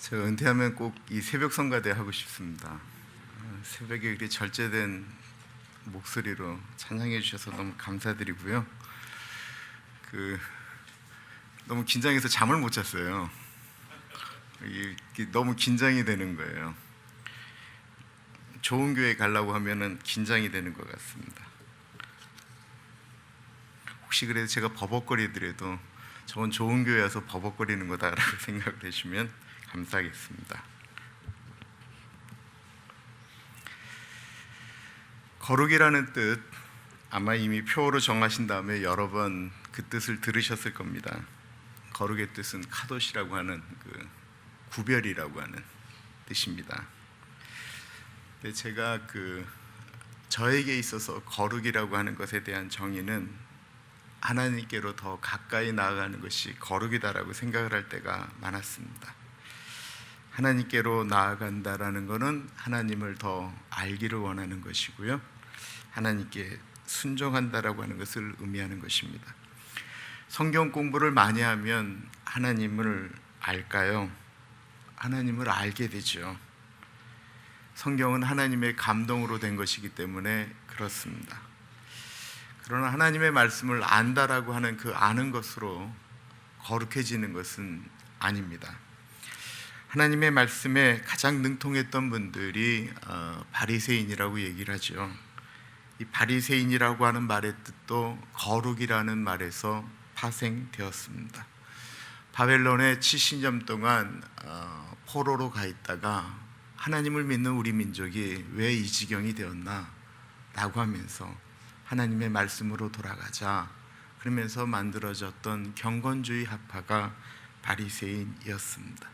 저 은퇴하면 꼭 이 새벽 성가대 하고 싶습니다. 새벽에 이렇게 절제된 목소리로 찬양해 주셔서 너무 감사드리고요. 너무 긴장해서 잠을 못 잤어요. 이게 너무 긴장이 되는 거예요. 좋은 교회 가려고 하면은 긴장이 되는 것 같습니다. 혹시 그래도 제가 버벅거리더라도 저건 좋은 교회 와서 버벅거리는 거다라고 생각을 해주시면 감사하겠습니다. 거룩이라는 뜻, 아마 이미 표어로 정하신 다음에 여러 번 그 뜻을 들으셨을 겁니다. 거룩의 뜻은 카도시라고 하는 구별이라고 하는 뜻입니다. 근데 제가 저에게 있어서 거룩이라고 하는 것에 대한 정의는 하나님께로 더 가까이 나아가는 것이 거룩이다라고 생각을 할 때가 많았습니다. 하나님께로 나아간다라는 것은 하나님을 더 알기를 원하는 것이고요, 하나님께 순종한다라고 하는 것을 의미하는 것입니다. 성경 공부를 많이 하면 하나님을 알까요? 하나님을 알게 되죠. 성경은 하나님의 감동으로 된 것이기 때문에 그렇습니다. 그러나 하나님의 말씀을 안다라고 하는 그 아는 것으로 거룩해지는 것은 아닙니다. 하나님의 말씀에 가장 능통했던 분들이 바리새인이라고 얘기를 하죠. 이 바리새인이라고 하는 말의 뜻도 거룩이라는 말에서 파생되었습니다. 바벨론에 70년 동안 포로로 가 있다가 하나님을 믿는 우리 민족이 왜 이 지경이 되었나 라고 하면서 하나님의 말씀으로 돌아가자 그러면서 만들어졌던 경건주의 학파가 바리새인이었습니다.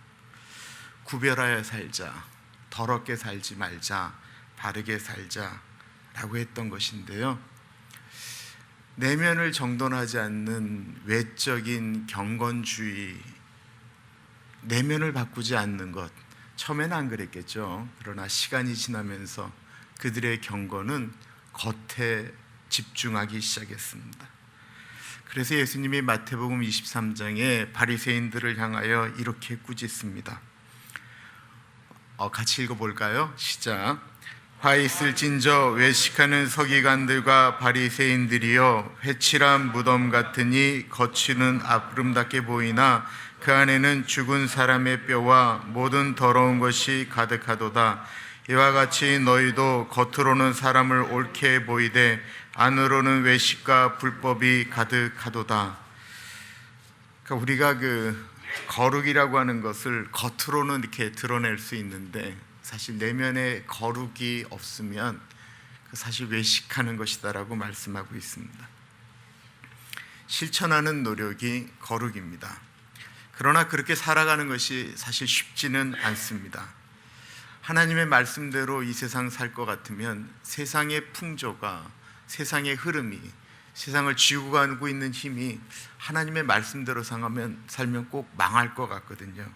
구별하여 살자, 더럽게 살지 말자, 바르게 살자 라고 했던 것인데요, 내면을 정돈하지 않는 외적인 경건주의, 내면을 바꾸지 않는 것, 처음에는 안 그랬겠죠. 그러나 시간이 지나면서 그들의 경건은 겉에 집중하기 시작했습니다. 그래서 예수님이 마태복음 23장에 바리새인들을 향하여 이렇게 꾸짖습니다. 같이 읽어볼까요? 시작. 화 있을진저 외식하는 서기관들과 바리새인들이여, 회칠한 무덤 같으니 겉으로는 아름답게 보이나 그 안에는 죽은 사람의 뼈와 모든 더러운 것이 가득하도다. 이와 같이 너희도 겉으로는 사람을 옳게 보이되 안으로는 외식과 불법이 가득하도다. 그러니까 우리가 거룩이라고 하는 것을 겉으로는 이렇게 드러낼 수 있는데 사실 내면에 거룩이 없으면 사실 외식하는 것이다라고 말씀하고 있습니다. 실천하는 노력이 거룩입니다. 그러나 그렇게 살아가는 것이 사실 쉽지는 않습니다. 하나님의 말씀대로 이 세상 살 것 같으면 세상의 풍조가, 세상의 흐름이, 세상을 쥐고 가고 있는 힘이 하나님의 말씀대로 살면 꼭 망할 것 같거든요.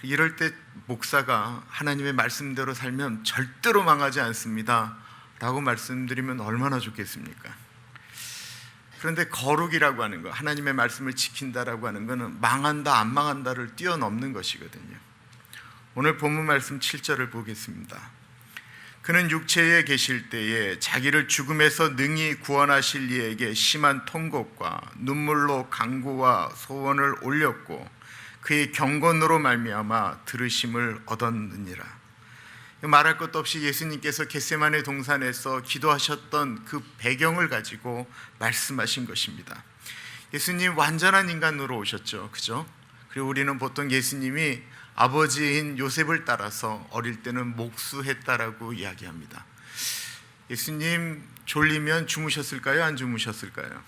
이럴 때 목사가 하나님의 말씀대로 살면 절대로 망하지 않습니다 라고 말씀드리면 얼마나 좋겠습니까? 그런데 거룩이라고 하는 것, 하나님의 말씀을 지킨다라고 하는 것은 망한다 안 망한다를 뛰어넘는 것이거든요. 오늘 본문 말씀 7절을 보겠습니다. 그는 육체에 계실 때에 자기를 죽음에서 능히 구원하실 이에게 심한 통곡과 눈물로 간구와 소원을 올렸고 그의 경건으로 말미암아 들으심을 얻었느니라. 말할 것도 없이 예수님께서 겟세마네 동산에서 기도하셨던 그 배경을 가지고 말씀하신 것입니다. 예수님 완전한 인간으로 오셨죠, 그죠? 그리고 우리는 보통 예수님이 아버지인 요셉을 따라서 어릴 때는 목수했다라고 이야기합니다. 예수님 졸리면 주무셨을까요? 안 주무셨을까요?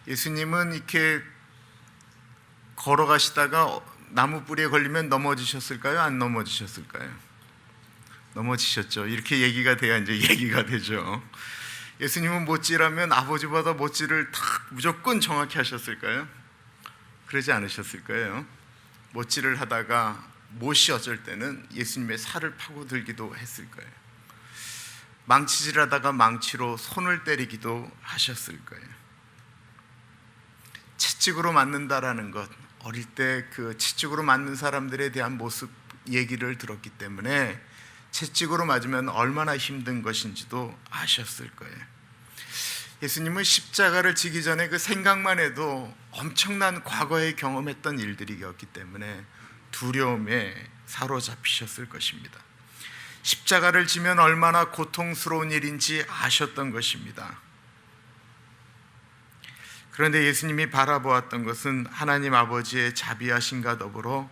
예수님은 이렇게 걸어가시다가 나무 뿌리에 걸리면 넘어지셨을까요? 안 넘어지셨을까요? 넘어지셨죠. 이렇게 얘기가 돼야 이제 얘기가 되죠. 예수님은 못질하면 아버지보다 못질을 딱 무조건 정확히 하셨을까요? 그러지 않으셨을 거예요. 못질을 하다가 못이 어쩔 때는 예수님의 살을 파고들기도 했을 거예요. 망치질하다가 망치로 손을 때리기도 하셨을 거예요. 채찍으로 맞는다라는 것, 어릴 때 그 채찍으로 맞는 사람들에 대한 모습 얘기를 들었기 때문에 채찍으로 맞으면 얼마나 힘든 것인지도 아셨을 거예요. 예수님은 십자가를 지기 전에 그 생각만 해도 엄청난 과거에 경험했던 일들이었기 때문에 두려움에 사로잡히셨을 것입니다. 십자가를 지면 얼마나 고통스러운 일인지 아셨던 것입니다. 그런데 예수님이 바라보았던 것은 하나님 아버지의 자비하심과 더불어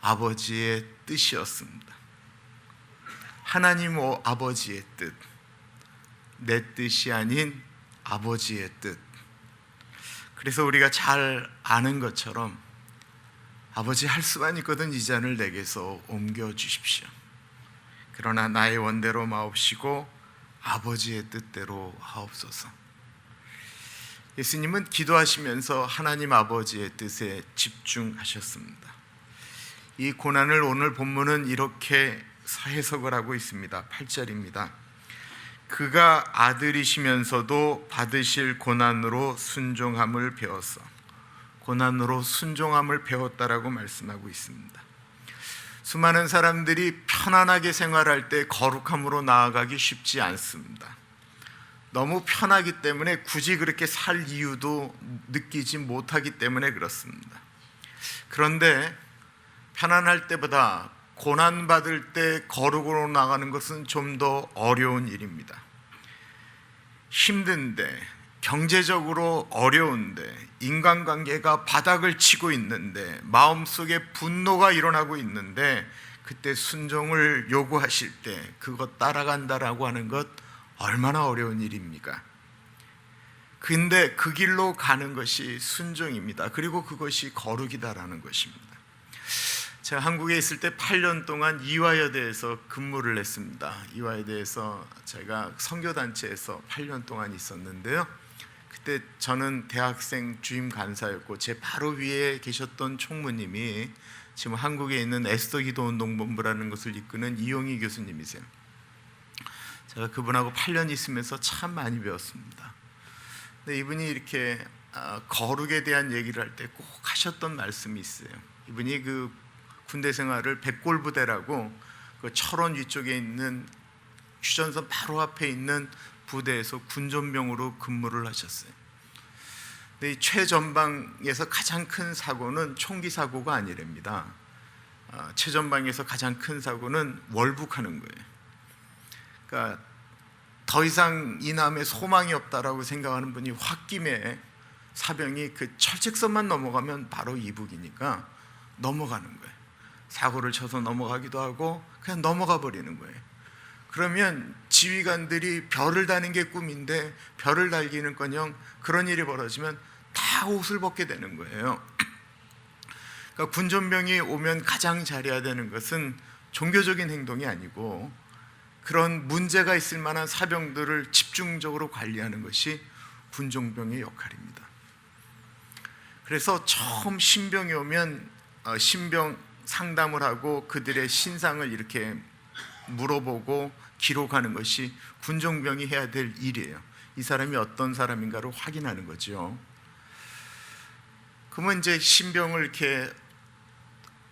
아버지의 뜻이었습니다. 하나님 아버지의 뜻, 내 뜻이 아닌 아버지의 뜻. 그래서 우리가 잘 아는 것처럼 아버지 할 수만 있거든 이 잔을 내게서 옮겨주십시오. 그러나 나의 원대로 마옵시고 아버지의 뜻대로 하옵소서. 예수님은 기도하시면서 하나님 아버지의 뜻에 집중하셨습니다. 이 고난을 오늘 본문은 이렇게 해석을 하고 있습니다. 8절입니다. 그가 아들이시면서도 받으실 고난으로 순종함을 배웠어. 고난으로 순종함을 배웠다라고 말씀하고 있습니다. 수많은 사람들이 편안하게 생활할 때 거룩함으로 나아가기 쉽지 않습니다. 너무 편하기 때문에 굳이 그렇게 살 이유도 느끼지 못하기 때문에 그렇습니다. 그런데 편안할 때보다 고난받을 때 거룩으로 나가는 것은 좀 더 어려운 일입니다. 힘든데, 경제적으로 어려운데, 인간관계가 바닥을 치고 있는데, 마음속에 분노가 일어나고 있는데, 그때 순종을 요구하실 때 그것 따라간다라고 하는 것 얼마나 어려운 일입니까? 근데 그 길로 가는 것이 순종입니다. 그리고 그것이 거룩이다라는 것입니다. 제가 한국에 있을 때 8년 동안 이화여대에서 근무를 했습니다. 이화여대에서 제가 선교단체에서 8년 동안 있었는데요. 그때 저는 대학생 주임 간사였고 제 바로 위에 계셨던 총무님이 지금 한국에 있는 에스더 기도운동본부라는 것을 이끄는 이용희 교수님이세요. 제가 그분하고 8년 있으면서 참 많이 배웠습니다. 근데 이분이 이렇게 거룩에 대한 얘기를 할 때 꼭 하셨던 말씀이 있어요. 이분이 그 군대 생활을 백골부대라고 그 철원 위쪽에 있는 휴전선 바로 앞에 있는 부대에서 군전병으로 근무를 하셨어요. 근데 이 최전방에서 가장 큰 사고는 총기 사고가 아니랍니다. 최전방에서 가장 큰 사고는 월북하는 거예요. 그러니까 더 이상 이 남에 소망이 없다라고 생각하는 분이 홧김에 사병이 그 철책선만 넘어가면 바로 이북이니까 넘어가는 거예요. 사고를 쳐서 넘어가기도 하고 그냥 넘어가 버리는 거예요. 그러면 지휘관들이 별을 다는 게 꿈인데 별을 달기는커녕 그런 일이 벌어지면 다 옷을 벗게 되는 거예요. 그러니까 군전병이 오면 가장 잘해야 되는 것은 종교적인 행동이 아니고 그런 문제가 있을 만한 사병들을 집중적으로 관리하는 것이 군종병의 역할입니다. 그래서 처음 신병이 오면 신병 상담을 하고 그들의 신상을 이렇게 물어보고 기록하는 것이 군종병이 해야 될 일이에요. 이 사람이 어떤 사람인가를 확인하는 거죠. 그러면 이제 신병을 이렇게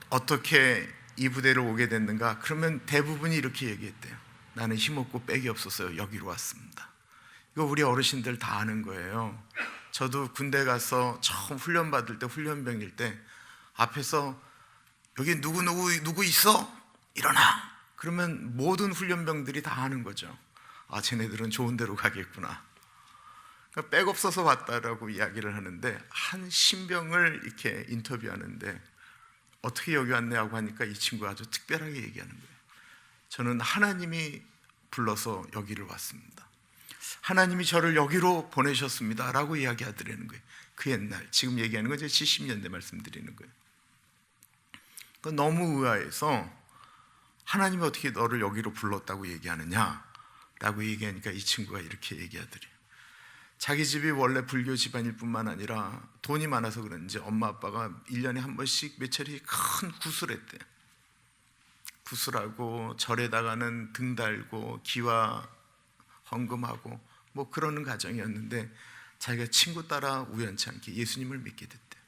어떻게 이 부대를 오게 됐는가? 그러면 대부분이 이렇게 얘기했대요. 나는 힘없고 빽이 없어서 여기로 왔습니다. 이거 우리 어르신들 다 아는 거예요. 저도 군대 가서 처음 훈련 받을 때 훈련병일 때 앞에서 여기 누구 있어? 일어나. 그러면 모든 훈련병들이 다 아는 거죠. 아, 쟤네들은 좋은 데로 가겠구나. 그러니까 백 없어서 왔다라고 이야기를 하는데 한 신병을 이렇게 인터뷰하는데 어떻게 여기 왔냐고 하니까 이 친구가 아주 특별하게 얘기하는 거예요. 저는 하나님이 불러서 여기를 왔습니다. 하나님이 저를 여기로 보내셨습니다 라고 이야기하더라는 거예요. 그 옛날, 지금 얘기하는 건 이제 70년대 말씀드리는 거예요. 너무 의아해서 하나님이 어떻게 너를 여기로 불렀다고 얘기하느냐 라고 얘기하니까 이 친구가 이렇게 얘기하더래요. 자기 집이 원래 불교 집안일 뿐만 아니라 돈이 많아서 그런지 엄마 아빠가 1년에 한 번씩 몇 차례 큰 구슬했대요. 구슬하고 절에다가는 등 달고 기와 헌금하고 뭐 그러는 가정이었는데 자기가 친구 따라 우연치 않게 예수님을 믿게 됐대요.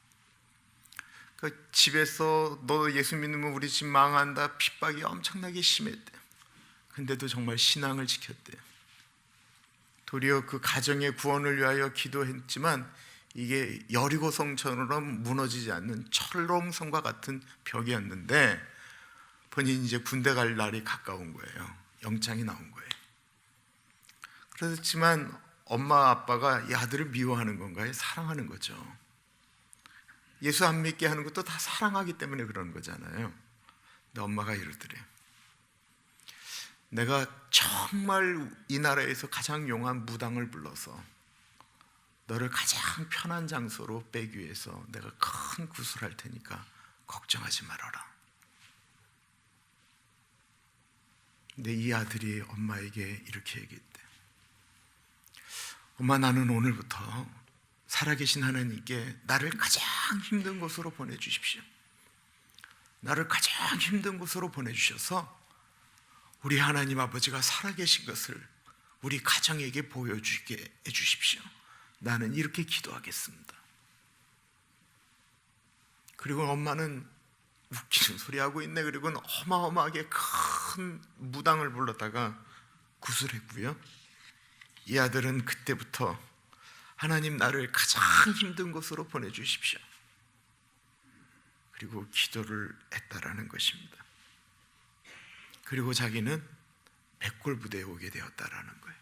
그 집에서 너 예수 믿으면 우리 집 망한다 핍박이 엄청나게 심했대. 근데도 정말 신앙을 지켰대. 도리어 그 가정의 구원을 위하여 기도했지만 이게 여리고성처럼 무너지지 않는 철옹성과 같은 벽이었는데 본인이 이제 군대 갈 날이 가까운 거예요. 영장이 나온 거예요. 그렇지만 엄마 아빠가 이 아들을 미워하는 건가요? 사랑하는 거죠. 예수 안 믿게 하는 것도 다 사랑하기 때문에 그런 거잖아요. 근데 엄마가 이러더래요. 내가 정말 이 나라에서 가장 용한 무당을 불러서 너를 가장 편한 장소로 빼기 위해서 내가 큰 구슬할 테니까 걱정하지 말아라. 근데 이 아들이 엄마에게 이렇게 얘기했대. 엄마, 나는 오늘부터 살아계신 하나님께 나를 가장 힘든 곳으로 보내주십시오. 나를 가장 힘든 곳으로 보내주셔서 우리 하나님 아버지가 살아계신 것을 우리 가정에게 보여주게 해주십시오. 나는 이렇게 기도하겠습니다. 그리고 엄마는 웃기는 소리 하고 있네. 그리고는 어마어마하게 큰 무당을 불렀다가 구슬했고요. 이 아들은 그때부터 하나님, 나를 가장 힘든 곳으로 보내주십시오. 그리고 기도를 했다라는 것입니다. 그리고 자기는 백골부대에 오게 되었다라는 거예요.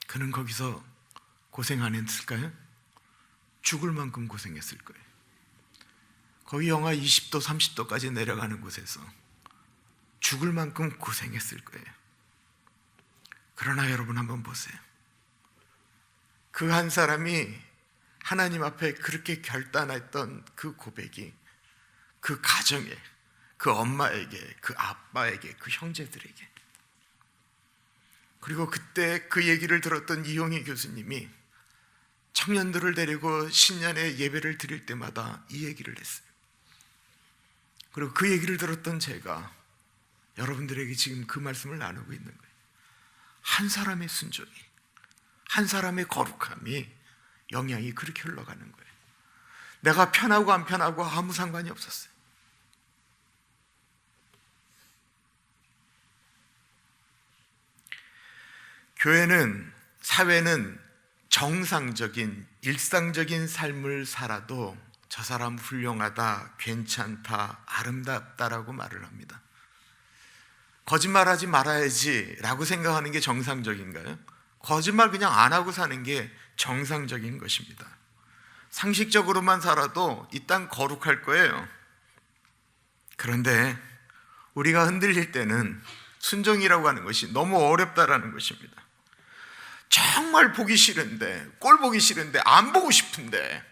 그는 거기서 고생 안 했을까요? 죽을 만큼 고생했을 거예요. 거의 영하 20도, 30도까지 내려가는 곳에서 죽을 만큼 고생했을 거예요. 그러나 여러분 한번 보세요. 그 한 사람이 하나님 앞에 그렇게 결단했던 그 고백이 그 가정에, 그 엄마에게, 그 아빠에게, 그 형제들에게, 그리고 그때 그 얘기를 들었던 이용희 교수님이 청년들을 데리고 신년에 예배를 드릴 때마다 이 얘기를 했어요. 그리고 그 얘기를 들었던 제가 여러분들에게 지금 그 말씀을 나누고 있는 거예요. 한 사람의 순종이, 한 사람의 거룩함이 영향이 그렇게 흘러가는 거예요. 내가 편하고 안 편하고 아무 상관이 없었어요. 교회는, 사회는 정상적인 일상적인 삶을 살아도 저 사람 훌륭하다, 괜찮다, 아름답다라고 말을 합니다. 거짓말하지 말아야지 라고 생각하는 게 정상적인가요? 거짓말 그냥 안 하고 사는 게 정상적인 것입니다. 상식적으로만 살아도 이 땅 거룩할 거예요. 그런데 우리가 흔들릴 때는 순종이라고 하는 것이 너무 어렵다라는 것입니다. 정말 보기 싫은데, 꼴 보기 싫은데, 안 보고 싶은데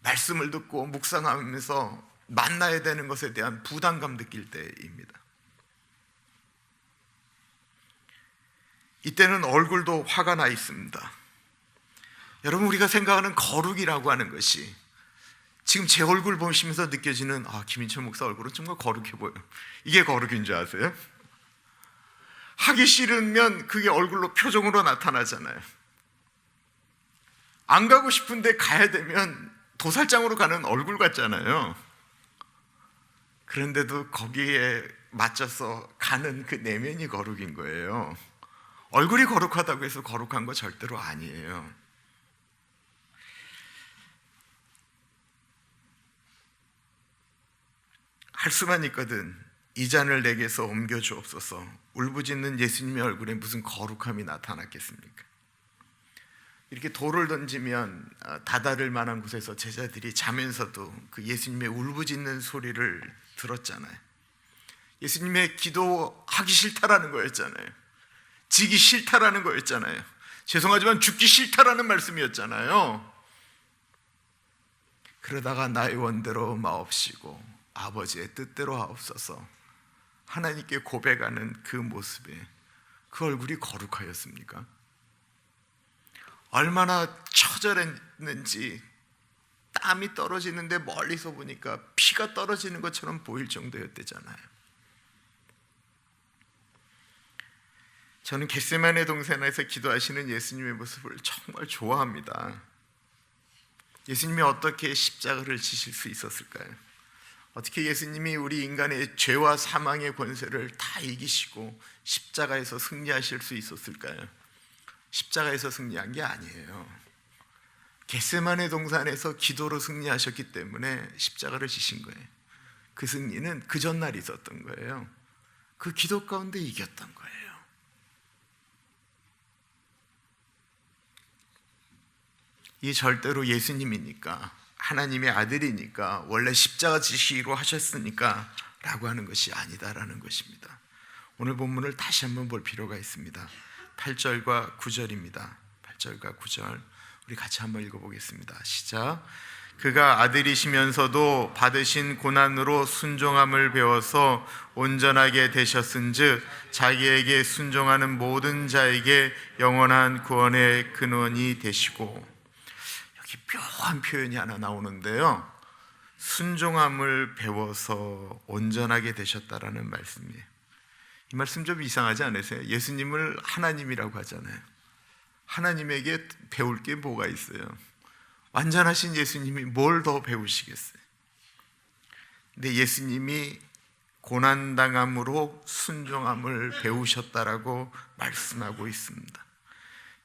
말씀을 듣고 묵상하면서 만나야 되는 것에 대한 부담감 느낄 때입니다. 이때는 얼굴도 화가 나 있습니다. 여러분, 우리가 생각하는 거룩이라고 하는 것이 지금 제 얼굴 보시면서 느껴지는 김인철 목사 얼굴은 정말 거룩해 보여, 이게 거룩인 줄 아세요? 하기 싫으면 그게 얼굴로, 표정으로 나타나잖아요. 안 가고 싶은데 가야 되면 도살장으로 가는 얼굴 같잖아요. 그런데도 거기에 맞춰서 가는 그 내면이 거룩인 거예요. 얼굴이 거룩하다고 해서 거룩한 거 절대로 아니에요. 할 수만 있거든 이 잔을 내게서 옮겨 주옵소서. 울부짖는 예수님의 얼굴에 무슨 거룩함이 나타났겠습니까? 이렇게 돌을 던지면 다다를 만한 곳에서 제자들이 자면서도 그 예수님의 울부짖는 소리를 들었잖아요. 예수님의 기도하기 싫다라는 거였잖아요. 지기 싫다라는 거였잖아요. 죄송하지만 죽기 싫다라는 말씀이었잖아요. 그러다가 나의 원대로 마옵시고 아버지의 뜻대로 하옵소서, 하나님께 고백하는 그 모습에 그 얼굴이 거룩하였습니까? 얼마나 처절했는지 땀이 떨어지는데 멀리서 보니까 피가 떨어지는 것처럼 보일 정도였대잖아요. 저는 겟세마네 동산에서 기도하시는 예수님의 모습을 정말 좋아합니다. 예수님이 어떻게 십자가를 지실 수 있었을까요? 어떻게 예수님이 우리 인간의 죄와 사망의 권세를 다 이기시고 십자가에서 승리하실 수 있었을까요? 십자가에서 승리한 게 아니에요. 겟세마네 동산에서 기도로 승리하셨기 때문에 십자가를 지신 거예요. 그 승리는 그 전날 있었던 거예요. 그 기도 가운데 이겼던 거예요. 이 절대로 예수님이니까, 하나님의 아들이니까, 원래 십자가 지시기로 하셨으니까 라고 하는 것이 아니다라는 것입니다. 오늘 본문을 다시 한번 볼 필요가 있습니다. 8절과 9절입니다. 8절과 9절 우리 같이 한번 읽어보겠습니다. 시작. 그가 아들이시면서도 받으신 고난으로 순종함을 배워서 온전하게 되셨은즉 자기에게 순종하는 모든 자에게 영원한 구원의 근원이 되시고, 여기 묘한 표현이 하나 나오는데요, 순종함을 배워서 온전하게 되셨다라는 말씀이에요. 이 말씀 좀 이상하지 않으세요? 예수님을 하나님이라고 하잖아요. 하나님에게 배울 게 뭐가 있어요? 완전하신 예수님이 뭘 더 배우시겠어요? 근데 예수님이 고난당함으로 순종함을 배우셨다라고 말씀하고 있습니다.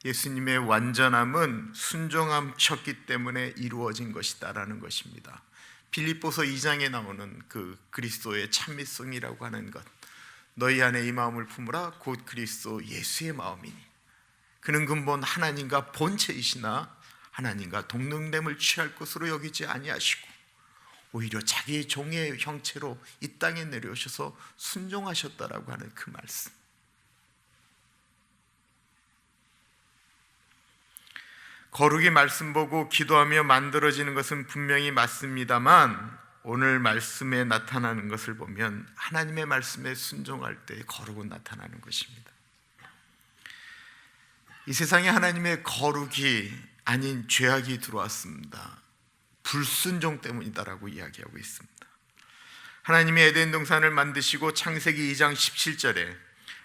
예수님의 완전함은 순종하셨기 때문에 이루어진 것이다라는 것입니다. 빌립보서 2장에 나오는 그 그리스도의 참미성이라고 하는 것, 너희 안에 이 마음을 품으라 곧 그리스도 예수의 마음이니 그는 근본 하나님과 본체이시나 하나님과 동등됨을 취할 것으로 여기지 아니하시고 오히려 자기의 종의 형체로 이 땅에 내려오셔서 순종하셨다라고 하는 그 말씀. 거룩이 말씀 보고 기도하며 만들어지는 것은 분명히 맞습니다만, 오늘 말씀에 나타나는 것을 보면 하나님의 말씀에 순종할 때 거룩은 나타나는 것입니다. 이 세상에 하나님의 거룩이 아닌 죄악이 들어왔습니다. 불순종 때문이다라고 이야기하고 있습니다. 하나님이 에덴 동산을 만드시고 창세기 2장 17절에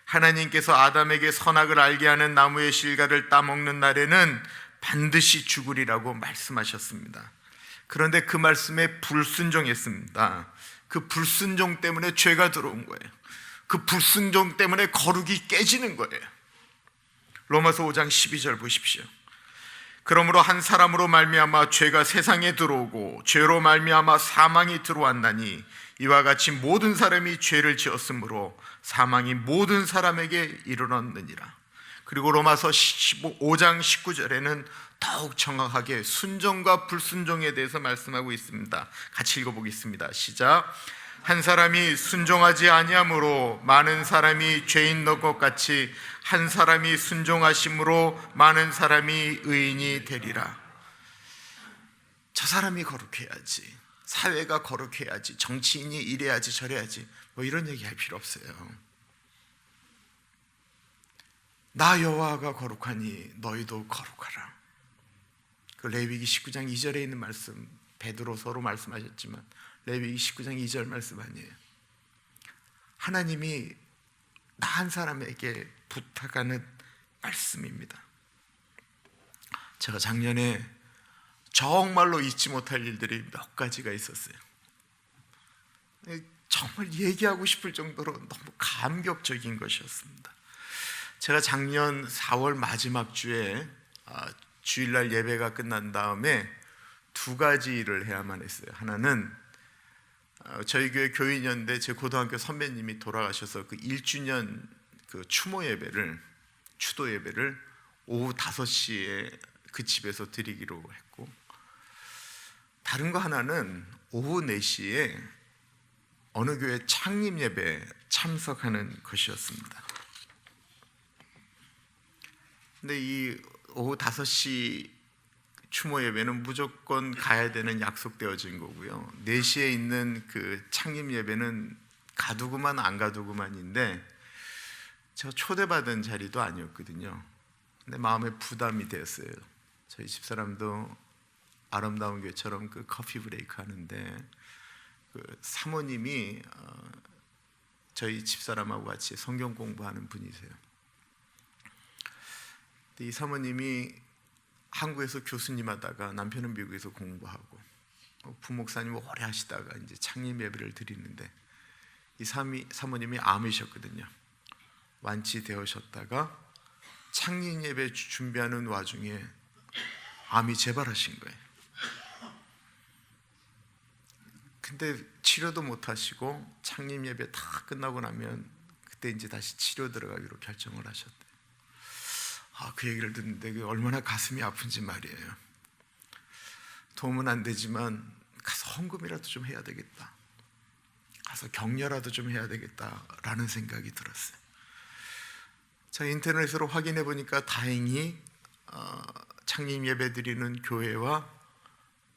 하나님께서 아담에게 선악을 알게 하는 나무의 실과를 따먹는 날에는 반드시 죽으리라고 말씀하셨습니다. 그런데 그 말씀에 불순종했습니다. 그 불순종 때문에 죄가 들어온 거예요. 그 불순종 때문에 거룩이 깨지는 거예요. 로마서 5장 12절 보십시오. 그러므로 한 사람으로 말미암아 죄가 세상에 들어오고 죄로 말미암아 사망이 들어왔나니 이와 같이 모든 사람이 죄를 지었으므로 사망이 모든 사람에게 이르렀느니라. 그리고 로마서 5장 19절에는 더욱 정확하게 순종과 불순종에 대해서 말씀하고 있습니다. 같이 읽어보겠습니다. 시작. 한 사람이 순종하지 아니함으로 많은 사람이 죄인 될 것 같이 한 사람이 순종하심으로 많은 사람이 의인이 되리라. 저 사람이 거룩해야지, 사회가 거룩해야지, 정치인이 이래야지 저래야지, 뭐 이런 얘기할 필요 없어요. 나 여호와가 거룩하니 너희도 거룩하라. 그 레위기 19장 2절에 있는 말씀, 베드로서로 말씀하셨지만 레위기 19장 2절 말씀 아니에요. 하나님이 나 한 사람에게 부탁하는 말씀입니다. 제가 작년에 정말로 잊지 못할 일들이 몇 가지가 있었어요. 정말 얘기하고 싶을 정도로 너무 감격적인 것이었습니다. 제가 작년 4월 마지막 주에 주일날 예배가 끝난 다음에 두 가지 일을 해야만 했어요. 하나는 저희 교회 교인연대 제 고등학교 선배님이 돌아가셔서 그 1주년 그 추모 예배를, 추도 예배를 오후 5시에 그 집에서 드리기로 했고, 다른 거 하나는 오후 4시에 어느 교회 창립 예배에 참석하는 것이었습니다. 근데 이 오후 5시 추모 예배는 무조건 가야 되는 약속되어진 거고요. 4시에 있는 그 창립 예배는 가두고만 안 가두고만인데 제가 초대받은 자리도 아니었거든요. 근데 마음에 부담이 되었어요. 저희 집사람도 아름다운 교회처럼 그 커피 브레이크 하는데 그 사모님이 저희 집사람하고 같이 성경 공부하는 분이세요. 이 사모님이 한국에서 교수님 하다가 남편은 미국에서 공부하고 부목사님 오래 하시다가 이제 창립 예배를 드리는데 이 사모님이 암이셨거든요. 완치되으셨다가 창립 예배 준비하는 와중에 암이 재발하신 거예요. 근데 치료도 못 하시고 창립 예배 다 끝나고 나면 그때 이제 다시 치료 들어가기로 결정을 하셨대요. 그 얘기를 듣는데 얼마나 가슴이 아픈지 말이에요. 도움은 안 되지만 가서 헌금이라도 좀 해야 되겠다, 가서 격려라도 좀 해야 되겠다라는 생각이 들었어요. 제가 인터넷으로 확인해 보니까 다행히 창립 예배 드리는 교회와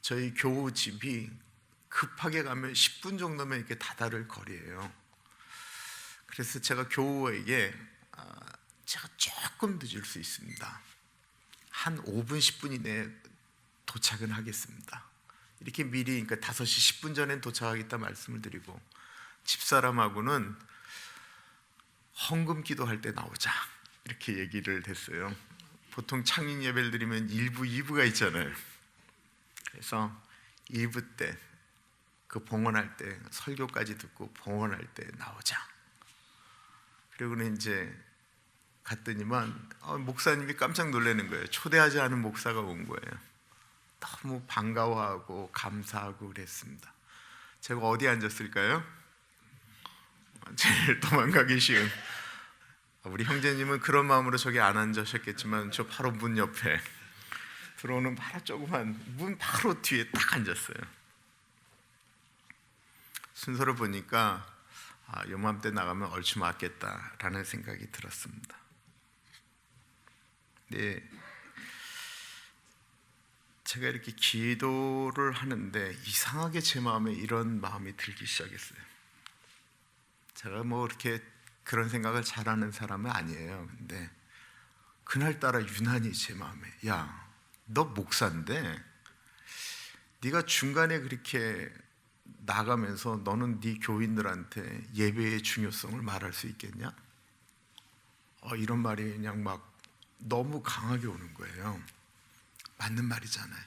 저희 교우 집이 급하게 가면 10분 정도면 이렇게 다다를 거리예요. 그래서 제가 교우에게 제가 조금 늦을 수 있습니다, 한 5분 10분 이내에 도착은 하겠습니다, 이렇게 미리, 그러니까 5시 10분 전엔 도착하겠다 말씀을 드리고 집사람하고는 헌금 기도할 때 나오자 이렇게 얘기를 했어요. 보통 창립 예배를 드리면 1부, 2부가 있잖아요. 그래서 1부 때 그 봉헌할 때 설교까지 듣고 봉헌할 때 나오자. 그리고는 이제 갔더니만 목사님이 깜짝 놀라는 거예요. 초대하지 않은 목사가 온 거예요. 너무 반가워하고 감사하고 그랬습니다. 제가 어디 앉았을까요? 제일 도망가기 쉬운 우리 형제님은 그런 마음으로 저기 안 앉으셨겠지만 저 바로 문 옆에 들어오는 바로 조그만 문 바로 뒤에 딱 앉았어요. 순서를 보니까 요맘때 나가면 얼추 맞겠다라는 생각이 들었습니다. 네, 제가 이렇게 기도를 하는데 이상하게 제 마음에 이런 마음이 들기 시작했어요. 제가 뭐 이렇게 그런 생각을 잘하는 사람은 아니에요. 근데 그날따라 유난히 제 마음에, 야, 너 목사인데 네가 중간에 그렇게 나가면서 너는 네 교인들한테 예배의 중요성을 말할 수 있겠냐? 이런 말이 그냥 막 너무 강하게 오는 거예요. 맞는 말이잖아요.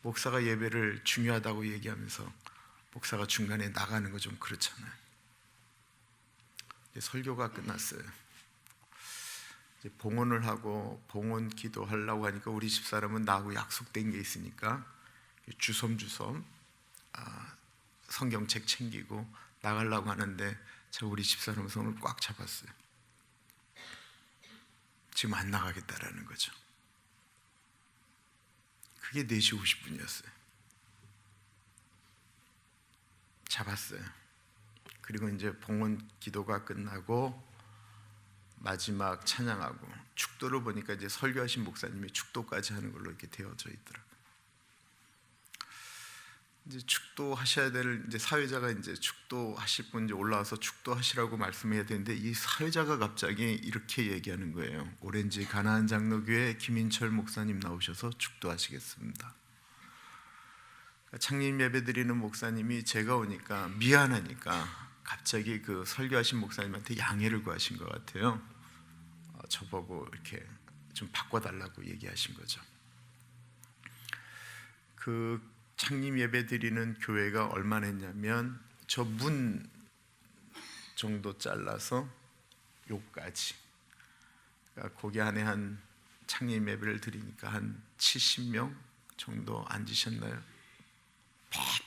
목사가 예배를 중요하다고 얘기하면서 목사가 중간에 나가는 거 좀 그렇잖아요. 설교가 끝났어요. 이제 봉헌을 하고 봉헌 기도하려고 하니까 우리 집사람은 나하고 약속된 게 있으니까 주섬주섬 성경책 챙기고 나가려고 하는데 제가 우리 집사람 손을 꽉 잡았어요. 지금 안 나가겠다라는 거죠. 그게 4시 50분이었어요. 잡았어요. 그리고 이제 봉헌 기도가 끝나고 마지막 찬양하고 축도를 보니까 이제 설교하신 목사님이 축도까지 하는 걸로 이렇게 되어져 있더라고요. 이제 축도하셔야 될 이제 사회자가 이제 축도하실 분 이제 올라와서 축도하시라고 말씀해야 되는데 이 사회자가 갑자기 이렇게 얘기하는 거예요. 오렌지 가나안 장로교회 김인철 목사님 나오셔서 축도하시겠습니다. 창립 예배 드리는 목사님이 제가 오니까 미안하니까 갑자기 그 설교하신 목사님한테 양해를 구하신 것 같아요. 저보고 이렇게 좀 바꿔달라고 얘기하신 거죠. 그 창립 예배 드리는 교회가 얼마나 했냐면 저 문 정도 잘라서 요까지, 그러니까 거기 안에 한 창립 예배를 드리니까 한 70명 정도 앉으셨나요?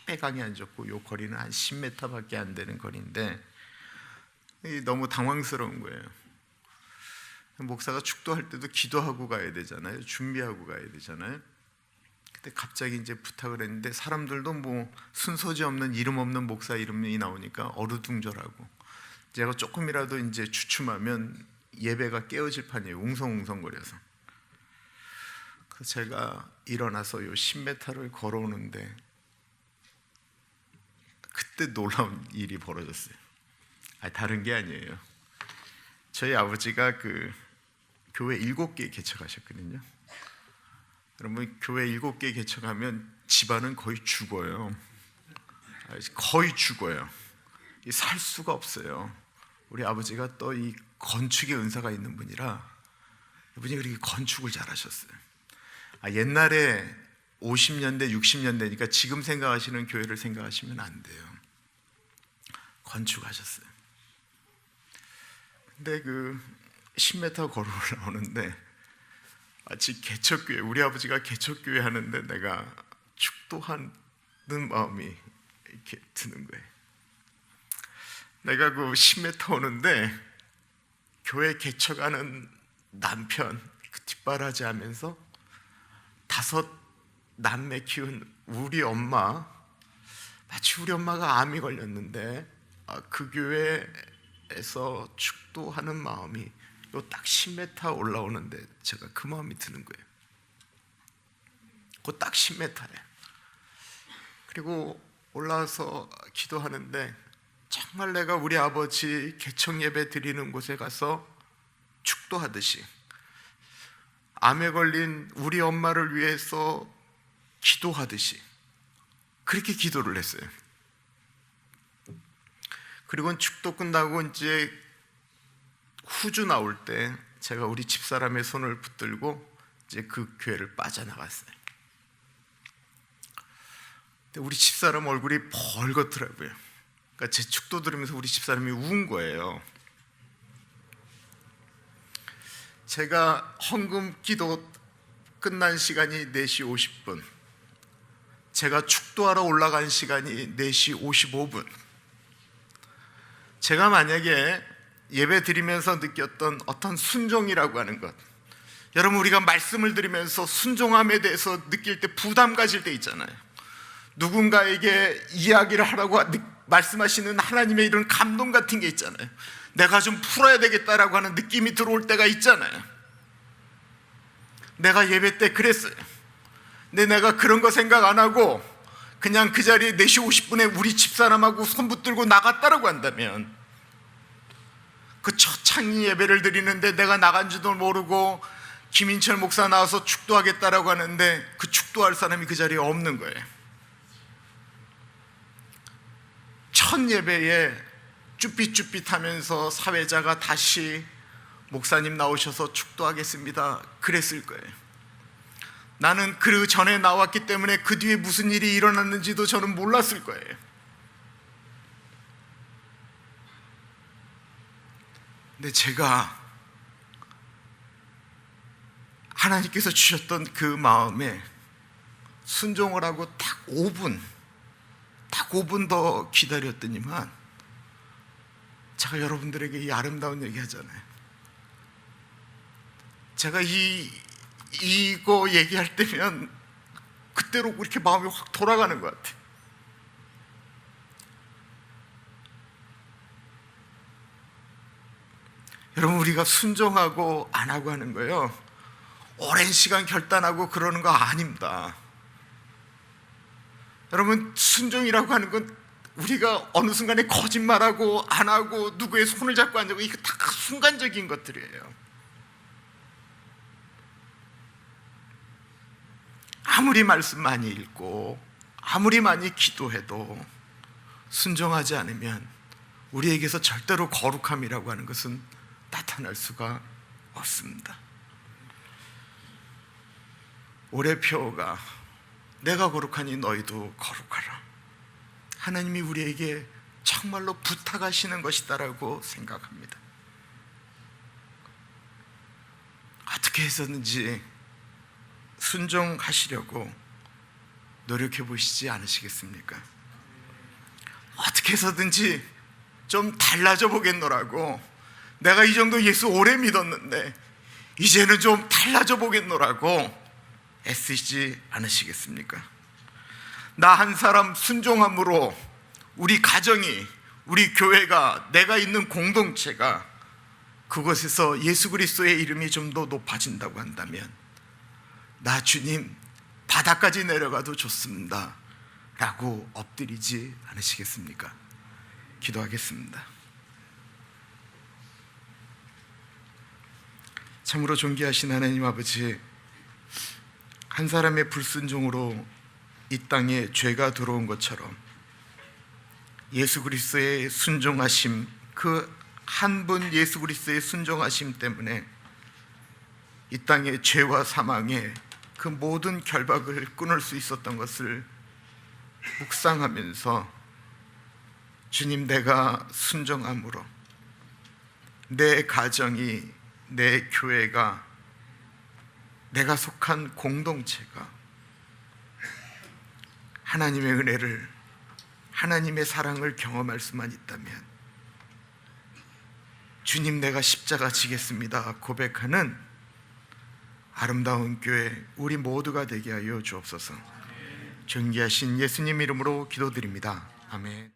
빽빽하게 앉았고 요 거리는 한 10m밖에 안 되는 거리인데 너무 당황스러운 거예요. 목사가 축도할 때도 기도하고 가야 되잖아요. 준비하고 가야 되잖아요. 그때 갑자기 이제 부탁을 했는데 사람들도 뭐 순서지 없는 이름 없는 목사 이름이 나오니까 어루둥절하고 제가 조금이라도 이제 주춤하면 예배가 깨어질 판이에요. 웅성웅성거려서. 그래서 제가 일어나서 요 10m를 걸어오는데 그때 놀라운 일이 벌어졌어요. 다른 게 아니에요. 저희 아버지가 그 교회 7개 개척하셨거든요. 여러분, 교회 7개 개척하면 집안은 거의 죽어요. 거의 죽어요. 살 수가 없어요. 우리 아버지가 또 이 건축의 은사가 있는 분이라 이분이 그렇게 건축을 잘하셨어요. 옛날에 50년대, 60년대니까 지금 생각하시는 교회를 생각하시면 안 돼요. 건축하셨어요. 근데 10m 걸어 올라오는데 마치 개척교회, 우리 아버지가 개척교회 하는데 내가 축도하는 마음이 이렇게 드는 거예요. 내가 10m 오는데 교회 개척하는 남편 뒷바라지 하면서 5 남매 키운 우리 엄마, 마치 우리 엄마가 암이 걸렸는데 그 교회에서 축도하는 마음이 딱 10m 올라오는데 제가 그 마음이 드는 거예요. 그 딱 10m에. 그리고 올라와서 기도하는데 정말 내가 우리 아버지 개척 예배 드리는 곳에 가서 축도하듯이 암에 걸린 우리 엄마를 위해서 기도하듯이 그렇게 기도를 했어요. 그리고 축도 끝나고 이제 후주 나올 때 제가 우리 집사람의 손을 붙들고 이제 그 교회를 빠져나갔어요. 근데 우리 집사람 얼굴이 벌겋더라고요. 그러니까 제 축도 들으면서 우리 집사람이 운 거예요. 제가 헌금 기도 끝난 시간이 4시 50분, 제가 축도하러 올라간 시간이 4시 55분. 제가 만약에 예배 드리면서 느꼈던 어떤 순종이라고 하는 것, 여러분 우리가 말씀을 드리면서 순종함에 대해서 느낄 때 부담 가질 때 있잖아요. 누군가에게 이야기를 하라고 말씀하시는 하나님의 이런 감동 같은 게 있잖아요. 내가 좀 풀어야 되겠다라고 하는 느낌이 들어올 때가 있잖아요. 내가 예배 때 그랬어요. 근데 내가 그런 거 생각 안 하고 그냥 그 자리에 4시 50분에 우리 집사람하고 손 붙들고 나갔다라고 한다면, 그 첫 창립 예배를 드리는데 내가 나간 줄도 모르고 김인철 목사 나와서 축도하겠다라고 하는데 그 축도할 사람이 그 자리에 없는 거예요. 첫 예배에 쭈삣쭈삣하면서 사회자가 다시 목사님 나오셔서 축도하겠습니다 그랬을 거예요. 나는 그 전에 나왔기 때문에 그 뒤에 무슨 일이 일어났는지도 저는 몰랐을 거예요. 근데 제가 하나님께서 주셨던 그 마음에 순종을 하고 딱 5분 더 기다렸더니만 제가 여러분들에게 이 아름다운 얘기 하잖아요. 제가 이거 얘기할 때면 그때로 이렇게 마음이 확 돌아가는 것 같아요. 여러분, 우리가 순종하고 안 하고 하는 거예요, 오랜 시간 결단하고 그러는 거 아닙니다. 여러분, 순종이라고 하는 건 우리가 어느 순간에 거짓말하고 안 하고 누구의 손을 잡고 앉고, 이거 다 순간적인 것들이에요. 아무리 말씀 많이 읽고 아무리 많이 기도해도 순종하지 않으면 우리에게서 절대로 거룩함이라고 하는 것은 나타날 수가 없습니다. 올해 표어가 내가 거룩하니 너희도 거룩하라. 하나님이 우리에게 정말로 부탁하시는 것이다라고 생각합니다. 어떻게 해서든지 순종하시려고 노력해 보시지 않으시겠습니까? 어떻게 해서든지 좀 달라져 보겠노라고, 내가 이 정도 예수 오래 믿었는데 이제는 좀 달라져 보겠노라고 애쓰지 않으시겠습니까? 나 한 사람 순종함으로 우리 가정이, 우리 교회가, 내가 있는 공동체가 그곳에서 예수 그리스도의 이름이 좀 더 높아진다고 한다면, 나 주님 바다까지 내려가도 좋습니다 라고 엎드리지 않으시겠습니까? 기도하겠습니다. 참으로 존귀하신 하나님 아버지, 한 사람의 불순종으로 이 땅에 죄가 들어온 것처럼 예수 그리스도의 순종하심, 그 한 분 예수 그리스도의 순종하심 때문에 이 땅에 죄와 사망에 그 모든 결박을 끊을 수 있었던 것을 묵상하면서 주님, 내가 순종함으로 내 가정이, 내 교회가, 내가 속한 공동체가 하나님의 은혜를, 하나님의 사랑을 경험할 수만 있다면 주님, 내가 십자가 지겠습니다 고백하는 아름다운 교회 우리 모두가 되게 하여 주옵소서. 존귀하신 예수님 이름으로 기도드립니다. 아멘.